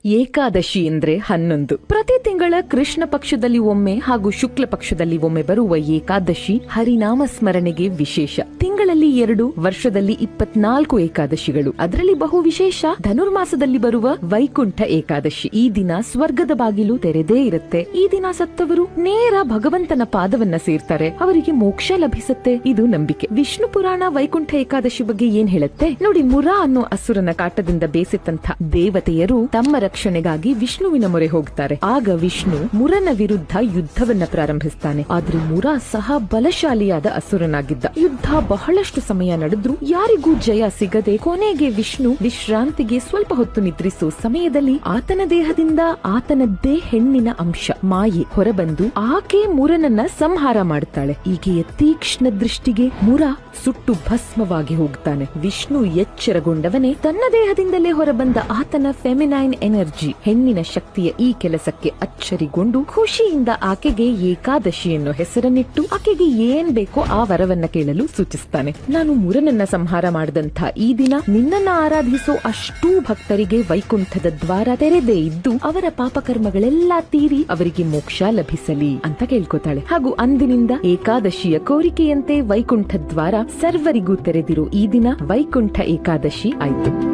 ಏಕಾದಶಿ ಎಂದ್ರೆ 11. ಪ್ರತಿ ತಿಂಗಳ ಕೃಷ್ಣ ಪಕ್ಷದಲ್ಲಿ ಒಮ್ಮೆ ಹಾಗೂ ಶುಕ್ಲ ಪಕ್ಷದಲ್ಲಿ ಒಮ್ಮೆ ಬರುವ ಏಕಾದಶಿ ಹರಿನಾಮ ಸ್ಮರಣೆಗೆ ವಿಶೇಷ. ತಿಂಗಳಲ್ಲಿ 2, ವರ್ಷದಲ್ಲಿ 24 ಏಕಾದಶಿಗಳು. ಅದರಲ್ಲಿ ಬಹು ವಿಶೇಷ ಧನುರ್ಮಾಸದಲ್ಲಿ ಬರುವ ವೈಕುಂಠ ಏಕಾದಶಿ. ಈ ದಿನ ಸ್ವರ್ಗದ ಬಾಗಿಲು ತೆರೆದೇ ಇರುತ್ತೆ. ಈ ದಿನ ಸತ್ತವರು ನೇರ ಭಗವಂತನ ಪಾದವನ್ನ ಸೇರ್ತಾರೆ, ಅವರಿಗೆ ಮೋಕ್ಷ ಲಭಿಸುತ್ತೆ. ಇದು ನಂಬಿಕೆ. ವಿಷ್ಣು ಪುರಾಣ ವೈಕುಂಠ ಏಕಾದಶಿ ಬಗ್ಗೆ ಏನ್ ಹೇಳುತ್ತೆ ನೋಡಿ. ಮುರ ಅನ್ನೋ ಅಸುರನ ಕಾಟದಿಂದ ಬೇಸಿತಂತ ದೇವತೆಯರು ತಮ್ಮ ರಕ್ಷಣೆಗಾಗಿ ವಿಷ್ಣುವಿನ ಮೊರೆ ಹೋಗ್ತಾರೆ. ಆಗ ವಿಷ್ಣು ಮುರನ ವಿರುದ್ಧ ಯುದ್ಧವನ್ನ ಪ್ರಾರಂಭಿಸ್ತಾನೆ. ಆದ್ರೆ ಮುರ ಸಹ ಬಲಶಾಲಿಯಾದ ಅಸುರನಾಗಿದ್ದ. ಯುದ್ಧ ಬಹಳಷ್ಟು ಸಮಯ ನಡೆದ್ರು ಯಾರಿಗೂ ಜಯ ಸಿಗದೆ ಕೊನೆಗೆ ವಿಷ್ಣು ವಿಶ್ರಾಂತಿಗೆ ಸ್ವಲ್ಪ ಹೊತ್ತು ನಿದ್ರಿಸೋ ಸಮಯದಲ್ಲಿ ಆತನ ದೇಹದಿಂದ ಆತನದ್ದೇ ಹೆಣ್ಣಿನ ಅಂಶ ಮಾಯೆ ಹೊರಬಂದು ಆಕೆ ಮುರನನ್ನ ಸಂಹಾರ ಮಾಡುತ್ತಾಳೆ. ಈಕೆಯ ತೀಕ್ಷ್ಣ ದೃಷ್ಟಿಗೆ ಮುರ ಸುಟ್ಟು ಭಸ್ಮವಾಗಿ ಹೋಗ್ತಾನೆ. ವಿಷ್ಣು ಎಚ್ಚರಗೊಂಡವನೇ ತನ್ನ ದೇಹದಿಂದಲೇ ಹೊರಬಂದ ಆತನ ಫೆಮಿನೈನ್ ಎನರ್ಜಿ ಹೆಣ್ಣಿನ ಶಕ್ತಿಯ ಈ ಕೆಲಸಕ್ಕೆ ಅಚ್ಚರಿಗೊಂಡು ಖುಷಿಯಿಂದ ಆಕೆಗೆ ಏಕಾದಶಿ ಎನ್ನೋ ಹೆಸರನ್ನಿಟ್ಟು ಆಕೆಗೆ ಏನ್ ಬೇಕೋ ಆ ವರವನ್ನ ಕೇಳಲು ಸೂಚಿಸ್ತಾನೆ. ನಾನು ಮುರನನ್ನ ಸಂಹಾರ ಮಾಡಿದಂಥ ಈ ದಿನ ನಿನ್ನನ್ನ ಆರಾಧಿಸೋ ಅಷ್ಟೂ ಭಕ್ತರಿಗೆ ವೈಕುಂಠದ ದ್ವಾರ ತೆರೆದೇ ಇದ್ದು ಅವರ ಪಾಪಕರ್ಮಗಳೆಲ್ಲಾ ತೀರಿ ಅವರಿಗೆ ಮೋಕ್ಷ ಲಭಿಸಲಿ ಅಂತ ಕೇಳ್ಕೊತಾಳೆ. ಹಾಗೂ ಅಂದಿನಿಂದ ಏಕಾದಶಿಯ ಕೋರಿಕೆಯಂತೆ ವೈಕುಂಠ ದ್ವಾರ ಸರ್ವರಿಗೂ ತೆರೆದಿರೋ ಈ ದಿನ ವೈಕುಂಠ ಏಕಾದಶಿ ಆಯ್ತು.